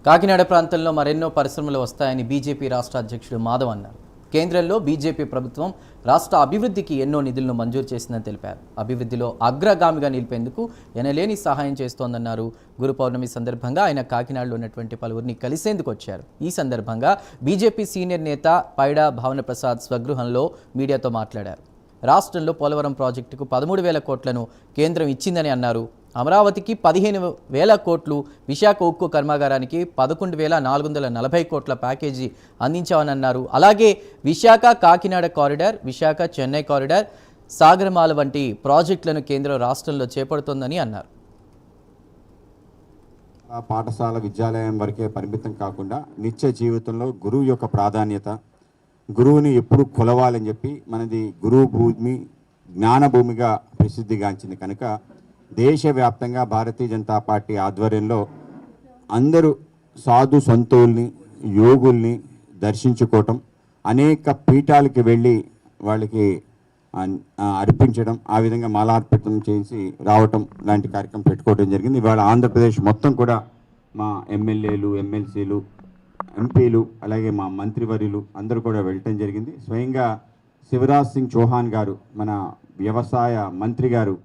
కాకినాడ ప్రాంతంలో మరెన్నో పరిశ్రమలు వస్తాయని బీజేపీ రాష్ట్ర అధ్యక్షుడు మాధవ్ అన్నారు. కేంద్రంలో బీజేపీ ప్రభుత్వం రాష్ట్ర అభివృద్ధికి ఎన్నో నిధులను మంజూరు చేసిందని తెలిపారు. అభివృద్ధిలో అగ్రగామిగా నిలిపేందుకు ఎనలేని సహాయం చేస్తోందన్నారు. గురు పౌర్ణమి సందర్భంగా ఆయన కాకినాడలో ఉన్నటువంటి పలువురిని కలిసేందుకు వచ్చారు. ఈ సందర్భంగా బీజేపీ సీనియర్ నేత పైడా భావన ప్రసాద్ స్వగృహంలో మీడియాతో మాట్లాడారు. రాష్ట్రంలో పోలవరం ప్రాజెక్టుకు 13,000 కోట్లను కేంద్రం ఇచ్చిందని అన్నారు. అమరావతికి 15,000 కోట్లు, విశాఖ ఉక్కు కర్మాగారానికి 11,440 కోట్ల ప్యాకేజీ అందించామని అన్నారు. అలాగే విశాఖ కాకినాడ కారిడార్, విశాఖ చెన్నై కారిడార్, సాగరమాల వంటి ప్రాజెక్టులను కేంద్రం రాష్ట్రంలో చేపడుతోందని అన్నారు. పాఠశాల విద్యాలయం వరకే పరిమితం కాకుండా నిత్య జీవితంలో గురువు యొక్క ప్రాధాన్యత, గురువుని ఎప్పుడు కొలవాలని చెప్పి మనది గురువు భూమి, జ్ఞానభూమిగా ప్రసిద్ధిగాంచింది కనుక దేశవ్యాప్తంగా భారతీయ జనతా పార్టీ ఆధ్వర్యంలో అందరూ సాధు సంతుల్ని, యోగుల్ని దర్శించుకోవటం, అనేక పీఠాలకి వెళ్ళి వాళ్ళకి అర్పించడం, ఆ విధంగా మాలార్పితం చేసి రావటం లాంటి కార్యక్రమం పెట్టుకోవడం జరిగింది. ఇవాళ ఆంధ్రప్రదేశ్ మొత్తం కూడా మా ఎమ్మెల్యేలు, ఎమ్మెల్సీలు, ఎంపీలు, అలాగే మా మంత్రివర్యులు అందరూ కూడా వెళ్ళటం జరిగింది. స్వయంగా శివరాజ్ సింగ్ చౌహాన్ గారు, మన వ్యవసాయ మంత్రి గారు